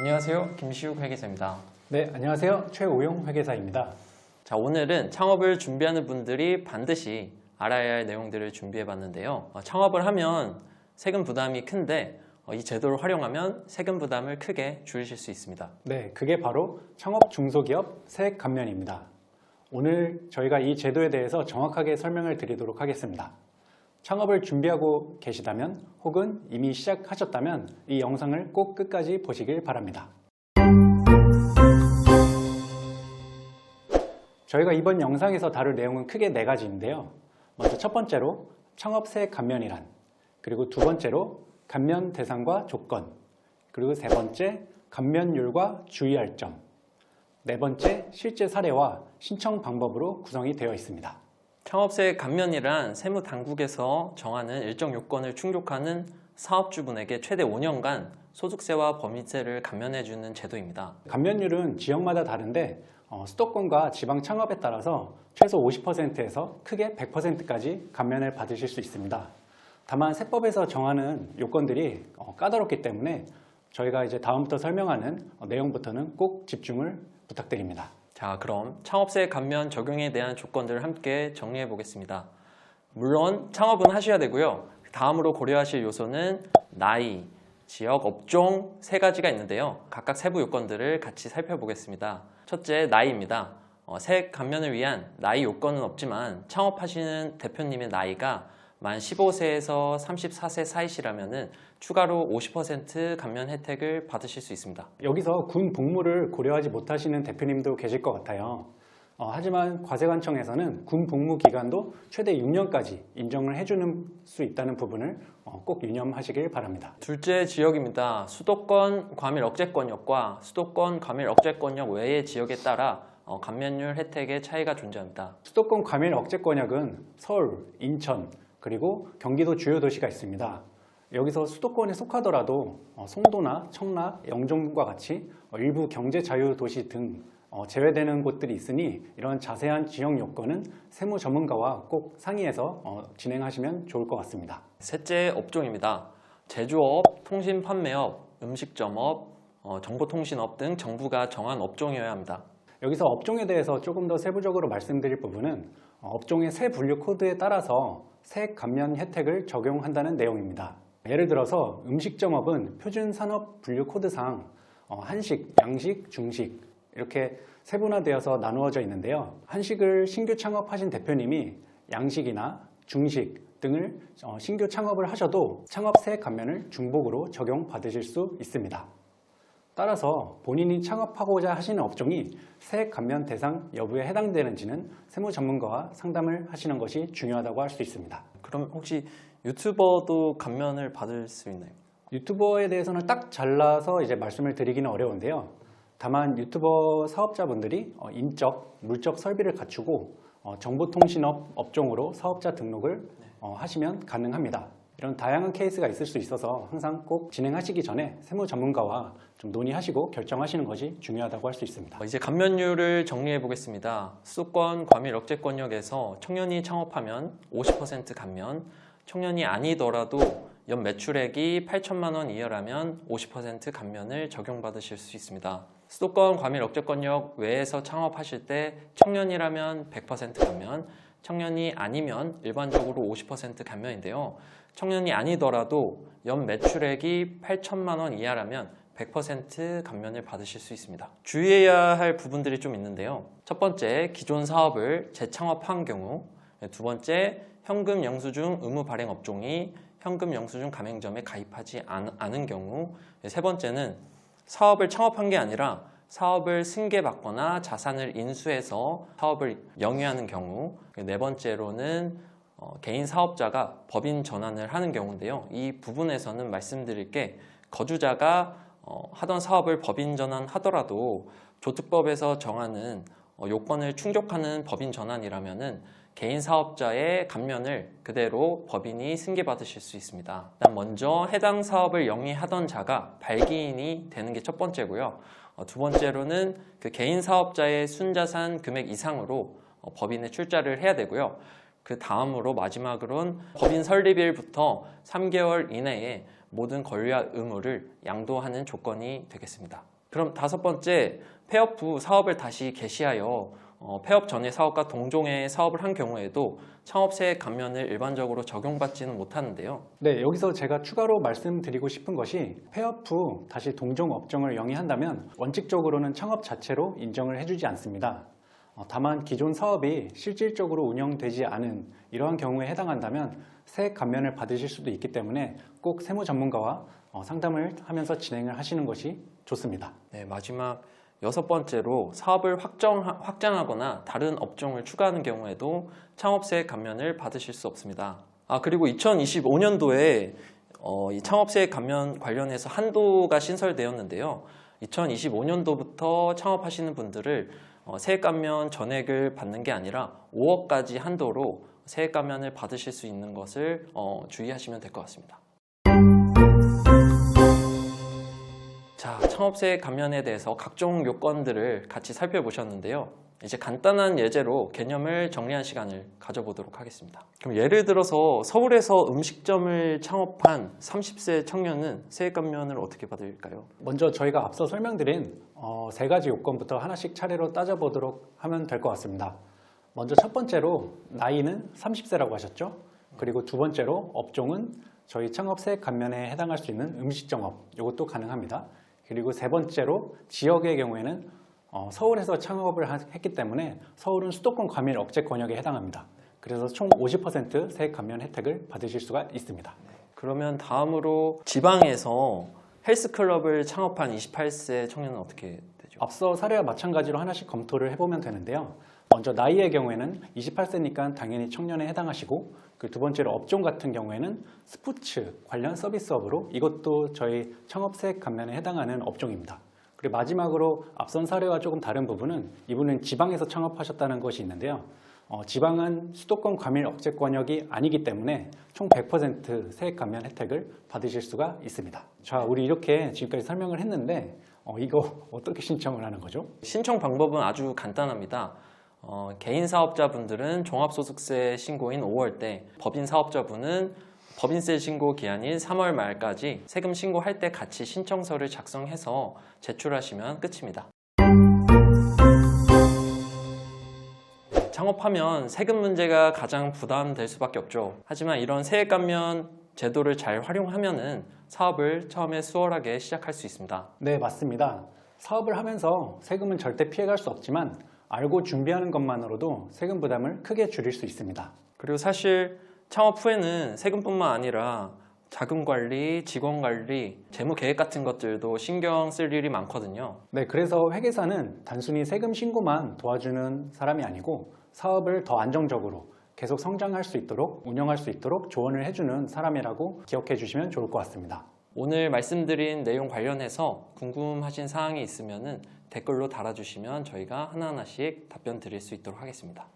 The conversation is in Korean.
안녕하세요. 김시욱 회계사입니다. 네, 안녕하세요. 최오용 회계사입니다. 자, 오늘은 창업을 준비하는 분들이 반드시 알아야 할 내용들을 준비해 봤는데요. 창업을 하면 세금 부담이 큰데 이 제도를 활용하면 세금 부담을 크게 줄이실 수 있습니다. 네, 그게 바로 창업 중소기업 세액 감면입니다. 오늘 저희가 이 제도에 대해서 정확하게 설명을 드리도록 하겠습니다. 창업을 준비하고 계시다면 혹은 이미 시작하셨다면 이 영상을 꼭 끝까지 보시길 바랍니다. 저희가 이번 영상에서 다룰 내용은 크게 4가지인데요. 먼저 첫 번째로 창업 세액 감면이란, 그리고 두 번째로 감면 대상과 조건, 그리고 세 번째 감면율과 주의할 점, 네 번째 실제 사례와 신청 방법으로 구성이 되어 있습니다. 창업세액 감면이란 세무당국에서 정하는 일정 요건을 충족하는 사업주분에게 최대 5년간 소득세와 법인세를 감면해주는 제도입니다. 감면율은 지역마다 다른데 수도권과 지방 창업에 따라서 최소 50%에서 크게 100%까지 감면을 받으실 수 있습니다. 다만 세법에서 정하는 요건들이 까다롭기 때문에 저희가 이제 다음부터 설명하는 내용부터는 꼭 집중을 부탁드립니다. 자, 그럼 창업세액 감면 적용에 대한 조건들을 함께 정리해 보겠습니다. 물론 창업은 하셔야 되고요. 다음으로 고려하실 요소는 나이, 지역, 업종 3가지가 있는데요. 각각 세부 요건들을 같이 살펴보겠습니다. 첫째, 나이입니다. 세액 감면을 위한 나이 요건은 없지만 창업하시는 대표님의 나이가 만 15세에서 34세 사이시라면 추가로 50% 감면 혜택을 받으실 수 있습니다. 여기서 군 복무를 고려하지 못하시는 대표님도 계실 것 같아요. 하지만 과세관청에서는 군 복무 기간도 최대 6년까지 인정을 해주는 수 있다는 부분을 꼭 유념하시길 바랍니다. 둘째 지역입니다. 수도권 과밀 억제권역과 수도권 과밀 억제권역 외의 지역에 따라 감면율 혜택의 차이가 존재합니다. 수도권 과밀 억제권역은 서울, 인천, 그리고 경기도 주요 도시가 있습니다. 여기서 수도권에 속하더라도 송도나 청라, 영종과 같이 일부 경제 자유 도시 등 제외되는 곳들이 있으니 이런 자세한 지역 요건은 세무 전문가와 꼭 상의해서 진행하시면 좋을 것 같습니다. 셋째 업종입니다. 제조업, 통신 판매업, 음식점업, 정보통신업 등 정부가 정한 업종이어야 합니다. 여기서 업종에 대해서 조금 더 세부적으로 말씀드릴 부분은 업종의 세 분류 코드에 따라서 세액 감면 혜택을 적용한다는 내용입니다. 예를 들어서 음식점업은 표준 산업 분류 코드상 한식, 양식, 중식 이렇게 세분화되어서 나누어져 있는데요. 한식을 신규 창업하신 대표님이 양식이나 중식 등을 신규 창업을 하셔도 창업 세액 감면을 중복으로 적용받으실 수 있습니다. 따라서 본인이 창업하고자 하시는 업종이 세액 감면 대상 여부에 해당되는지는 세무 전문가와 상담을 하시는 것이 중요하다고 할 수 있습니다. 그럼 혹시 유튜버도 감면을 받을 수 있나요? 유튜버에 대해서는 딱 잘라서 이제 말씀을 드리기는 어려운데요. 다만 유튜버 사업자분들이 인적, 물적 설비를 갖추고 정보통신업 업종으로 사업자 등록을 하시면 가능합니다. 이런 다양한 케이스가 있을 수 있어서 항상 꼭 진행하시기 전에 세무 전문가와 좀 논의하시고 결정하시는 것이 중요하다고 할 수 있습니다. 이제 감면율을 정리해 보겠습니다. 수도권 과밀 억제권역에서 청년이 창업하면 50% 감면, 청년이 아니더라도 연 매출액이 8천만 원 이하라면 50% 감면을 적용받으실 수 있습니다. 수도권 과밀 억제권역 외에서 창업하실 때 청년이라면 100% 감면, 청년이 아니면 일반적으로 50% 감면인데요. 청년이 아니더라도 연 매출액이 8천만 원 이하라면 100% 감면을 받으실 수 있습니다. 주의해야 할 부분들이 좀 있는데요. 첫 번째, 기존 사업을 재창업한 경우, 두 번째, 현금 영수증 의무 발행 업종이 현금 영수증 가맹점에 가입하지 않은 경우, 세 번째는 사업을 창업한 게 아니라 사업을 승계받거나 자산을 인수해서 사업을 영위하는 경우, 네 번째로는 개인 사업자가 법인 전환을 하는 경우인데요. 이 부분에서는 말씀드릴 게 거주자가 하던 사업을 법인 전환하더라도 조특법에서 정하는 요건을 충족하는 법인 전환이라면은 개인 사업자의 감면을 그대로 법인이 승계받으실 수 있습니다. 일단 먼저 해당 사업을 영위하던 자가 발기인이 되는 게 첫 번째고요. 두 번째로는 그 개인 사업자의 순자산 금액 이상으로 법인에 출자를 해야 되고요. 그 다음으로 마지막으로는 법인 설립일부터 3개월 이내에 모든 권리와 의무를 양도하는 조건이 되겠습니다. 그럼 다섯 번째, 폐업 후 사업을 다시 개시하여 폐업 전의 사업과 동종의 사업을 한 경우에도 창업세액 감면을 일반적으로 적용받지는 못하는데요. 네, 여기서 제가 추가로 말씀드리고 싶은 것이 폐업 후 다시 동종 업종을 영위한다면 원칙적으로는 창업 자체로 인정을 해주지 않습니다. 다만 기존 사업이 실질적으로 운영되지 않은 이러한 경우에 해당한다면 세액 감면을 받으실 수도 있기 때문에 꼭 세무 전문가와 상담을 하면서 진행을 하시는 것이 좋습니다. 네, 마지막 여섯 번째로 사업을 확장하거나 다른 업종을 추가하는 경우에도 창업세액 감면을 받으실 수 없습니다. 그리고 2025년도에 이 창업세액 감면 관련해서 한도가 신설되었는데요. 2025년도부터 창업하시는 분들을 세액 감면 전액을 받는 게 아니라 5억까지 한도로 세액 감면을 받으실 수 있는 것을 주의하시면 될 것 같습니다. 자, 창업세액 감면에 대해서 각종 요건들을 같이 살펴보셨는데요. 이제 간단한 예제로 개념을 정리한 시간을 가져보도록 하겠습니다. 그럼 예를 들어서 서울에서 음식점을 창업한 30세 청년은 세액 감면을 어떻게 받을까요? 먼저 저희가 앞서 설명드린 세 가지 요건부터 하나씩 차례로 따져보도록 하면 될 것 같습니다. 먼저 첫 번째로 나이는 30세라고 하셨죠? 그리고 두 번째로 업종은 저희 창업세액 감면에 해당할 수 있는 음식점업, 이것도 가능합니다. 그리고 세 번째로 지역의 경우에는 서울에서 창업을 했기 때문에 서울은 수도권 과밀 억제 권역에 해당합니다. 그래서 총 50% 세액 감면 혜택을 받으실 수가 있습니다. 그러면 다음으로 지방에서 헬스클럽을 창업한 28세 청년은 어떻게 되죠? 앞서 사례와 마찬가지로 하나씩 검토를 해보면 되는데요. 먼저 나이의 경우에는 28세니까 당연히 청년에 해당하시고 그 두 번째로 업종 같은 경우에는 스포츠 관련 서비스업으로 이것도 저희 창업세액 감면에 해당하는 업종입니다. 그리고 마지막으로 앞선 사례와 조금 다른 부분은 이분은 지방에서 창업하셨다는 것이 있는데요. 지방은 수도권 과밀 억제 권역이 아니기 때문에 총 100% 세액 감면 혜택을 받으실 수가 있습니다. 자, 우리 이렇게 지금까지 설명을 했는데 이거 어떻게 신청을 하는 거죠? 신청 방법은 아주 간단합니다. 개인 사업자분들은 종합소득세 신고인 5월때, 법인 사업자분은 법인세 신고 기한인 3월 말까지 세금 신고할 때 같이 신청서를 작성해서 제출하시면 끝입니다. 창업하면 세금 문제가 가장 부담될 수밖에 없죠. 하지만 이런 세액 감면 제도를 잘 활용하면은 사업을 처음에 수월하게 시작할 수 있습니다. 네, 맞습니다. 사업을 하면서 세금은 절대 피해갈 수 없지만 알고 준비하는 것만으로도 세금 부담을 크게 줄일 수 있습니다. 그리고 사실 창업 후에는 세금뿐만 아니라 자금 관리, 직원 관리, 재무 계획 같은 것들도 신경 쓸 일이 많거든요. 네, 그래서 회계사는 단순히 세금 신고만 도와주는 사람이 아니고 사업을 더 안정적으로 계속 성장할 수 있도록 운영할 수 있도록 조언을 해주는 사람이라고 기억해 주시면 좋을 것 같습니다. 오늘 말씀드린 내용 관련해서 궁금하신 사항이 있으면 댓글로 달아주시면 저희가 하나하나씩 답변 드릴 수 있도록 하겠습니다.